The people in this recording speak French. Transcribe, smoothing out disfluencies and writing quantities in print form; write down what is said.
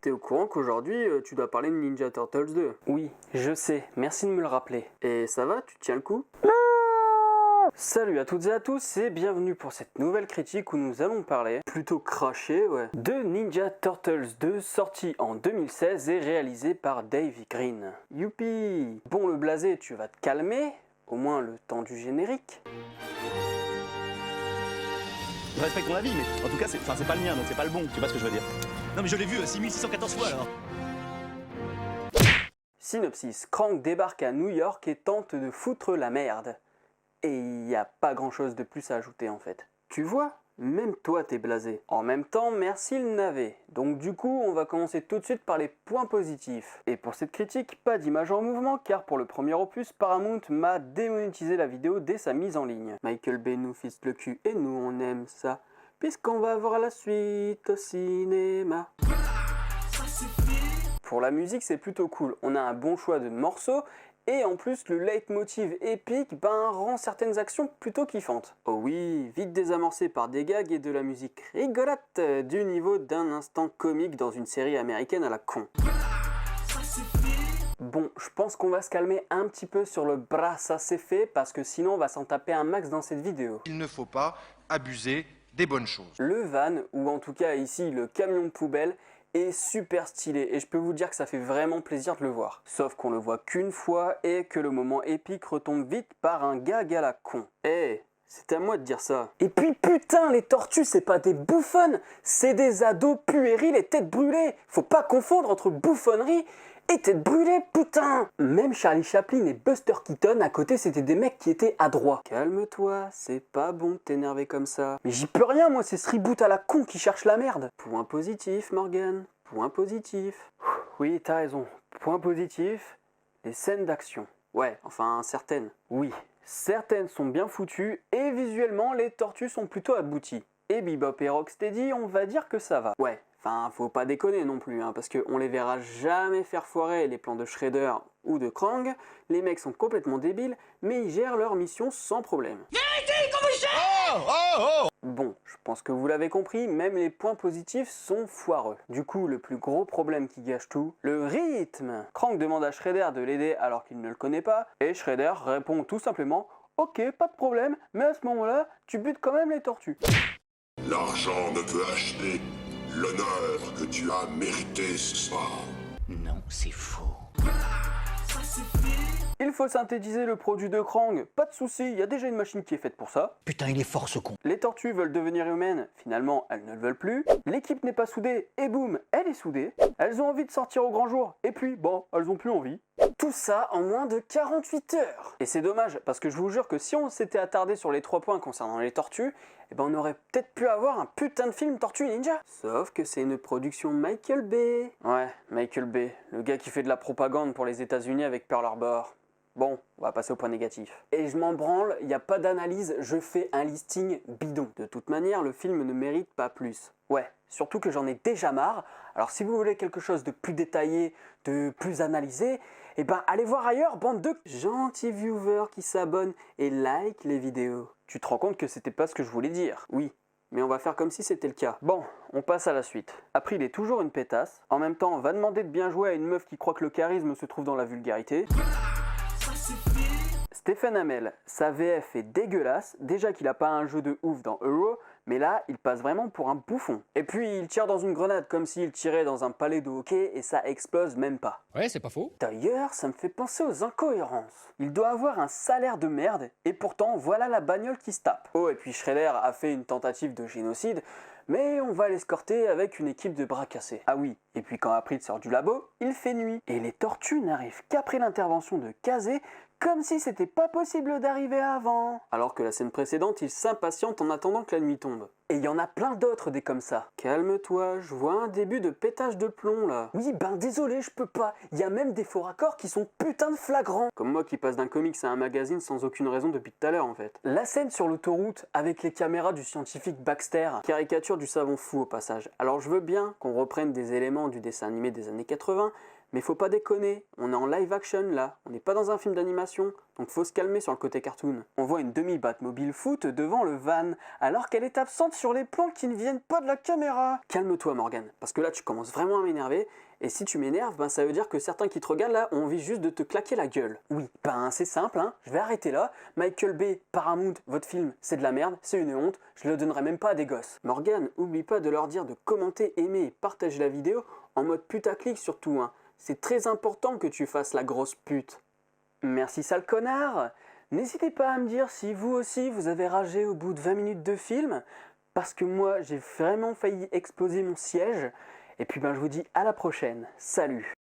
T'es au courant qu'aujourd'hui, tu dois parler de Ninja Turtles 2? Oui, je sais, merci de me le rappeler. Et ça va, tu tiens le coup? Salut à toutes et à tous et bienvenue pour cette nouvelle critique où nous allons parler, Plutôt craché, ouais. de Ninja Turtles 2 sorti en 2016 et réalisé par Dave Green. Youpi! Bon le blasé, tu vas te calmer, au moins le temps du générique. Je respecte ton avis, mais en tout cas, c'est pas le mien, donc c'est pas le bon, tu vois ce que je veux dire. Non mais je l'ai vu 6614 fois alors. Synopsis, Krang débarque à New York et tente de foutre la merde. Et il n'y a pas grand chose de plus à ajouter en fait. Tu vois, même toi t'es blasé. En même temps, merci le navet. Donc du coup, on va commencer tout de suite par les points positifs. Et pour cette critique, pas d'image en mouvement, car pour le premier opus, Paramount m'a démonétisé la vidéo dès sa mise en ligne. Michael Bay nous fiste le cul et nous on aime ça, puisqu'on va voir la suite au cinéma. Pour la musique, c'est plutôt cool. On a un bon choix de morceaux, et en plus, le leitmotiv épique rend certaines actions plutôt kiffantes. Oh oui, vite désamorcé par des gags et de la musique rigolote du niveau d'un instant comique dans une série américaine à la con. Bon, je pense qu'on va se calmer un petit peu sur le bras ça c'est fait, parce que sinon on va s'en taper un max dans cette vidéo. Il ne faut pas abuser des bonnes choses. Le van, ou en tout cas ici le camion de poubelle, est super stylé et je peux vous dire que ça fait vraiment plaisir de le voir. Sauf qu'on le voit qu'une fois et que le moment épique retombe vite par un gag à la con. C'est à moi de dire ça. Et puis putain, les tortues c'est pas des bouffonnes, c'est des ados puérils et têtes brûlées. Faut pas confondre entre bouffonnerie et tête brûlée, putain! Même Charlie Chaplin et Buster Keaton à côté c'était des mecs qui étaient adroits. Calme-toi, c'est pas bon de t'énerver comme ça. Mais j'y peux rien moi, c'est ce reboot à la con qui cherche la merde. Point positif, Morgan. Point positif. Oui, t'as raison. Point positif, les scènes d'action. Ouais, enfin certaines. Oui, certaines sont bien foutues et visuellement les tortues sont plutôt abouties. Et Bebop et Rocksteady, on va dire que ça va. Ouais, enfin faut pas déconner non plus, parce qu'on les verra jamais faire foirer les plans de Shredder ou de Krang. Les mecs sont complètement débiles, mais ils gèrent leur mission sans problème. Bon, je pense que vous l'avez compris, même les points positifs sont foireux. Du coup, le plus gros problème qui gâche tout, le rythme. Krang demande à Shredder de l'aider alors qu'il ne le connaît pas, et Shredder répond tout simplement « Ok, pas de problème, mais à ce moment-là, tu butes quand même les tortues. » L'argent ne peut acheter l'honneur que tu as mérité ce soir. Non, c'est faux. Il faut synthétiser le produit de Krang, pas de souci, il y a déjà une machine qui est faite pour ça. Putain, il est fort ce con. Les tortues veulent devenir humaines, finalement elles ne le veulent plus. L'équipe n'est pas soudée, et boum, elle est soudée. Elles ont envie de sortir au grand jour, et puis bon, elles ont plus envie. Tout ça en moins de 48 heures. Et c'est dommage, parce que je vous jure que si on s'était attardé sur les 3 points concernant les tortues, on aurait peut-être pu avoir un putain de film Tortue Ninja. Sauf que c'est une production Michael Bay. Ouais, Michael Bay, le gars qui fait de la propagande pour les États-Unis avec Pearl Harbor. Bon, on va passer au point négatif. Et je m'en branle, il n'y a pas d'analyse, je fais un listing bidon. De toute manière, le film ne mérite pas plus. Ouais, surtout que j'en ai déjà marre. Alors si vous voulez quelque chose de plus détaillé, de plus analysé, allez voir ailleurs, bande de gentils viewers qui s'abonnent et like les vidéos. Tu te rends compte que c'était pas ce que je voulais dire? Oui, mais on va faire comme si c'était le cas. Bon, on passe à la suite. April est toujours une pétasse. En même temps, on va demander de bien jouer à une meuf qui croit que le charisme se trouve dans la vulgarité. Stephen Amell, sa VF est dégueulasse, déjà qu'il a pas un jeu de ouf dans Euro, mais là, il passe vraiment pour un bouffon. Et puis, il tire dans une grenade comme s'il tirait dans un palais de hockey et ça explose même pas. Ouais, c'est pas faux. D'ailleurs, ça me fait penser aux incohérences. Il doit avoir un salaire de merde, et pourtant, voilà la bagnole qui se tape. Oh, et puis Shredder a fait une tentative de génocide, mais on va l'escorter avec une équipe de bras cassés. Ah oui, et puis quand April sort du labo, il fait nuit. Et les tortues n'arrivent qu'après l'intervention de Kazé, comme si c'était pas possible d'arriver avant. Alors que la scène précédente, il s'impatiente en attendant que la nuit tombe. Et il y en a plein d'autres des comme ça. Calme-toi, je vois un début de pétage de plomb là. Oui, désolé, je peux pas. Il y a même des faux raccords qui sont putain de flagrants. Comme moi qui passe d'un comics à un magazine sans aucune raison depuis tout à l'heure en fait. La scène sur l'autoroute avec les caméras du scientifique Baxter. Caricature du savant fou au passage. Alors je veux bien qu'on reprenne des éléments du dessin animé des années 80, Mais faut pas déconner, on est en live action là, on n'est pas dans un film d'animation, donc faut se calmer sur le côté cartoon. On voit une demi-Batmobile foot devant le van, alors qu'elle est absente sur les plans qui ne viennent pas de la caméra. Calme-toi Morgan, parce que là tu commences vraiment à m'énerver, et si tu m'énerves, ben ça veut dire que certains qui te regardent là ont envie juste de te claquer la gueule. Oui, ben c'est simple, hein, je vais arrêter là. Michael Bay, Paramount, votre film, c'est de la merde, c'est une honte, je le donnerai même pas à des gosses. Morgan, oublie pas de leur dire de commenter, aimer et partager la vidéo en mode putaclic surtout, hein. C'est très important que tu fasses la grosse pute. Merci sale connard. N'hésitez pas à me dire si vous aussi vous avez ragé au bout de 20 minutes de film, parce que moi j'ai vraiment failli exploser mon siège. Et puis ben je vous dis à la prochaine. Salut.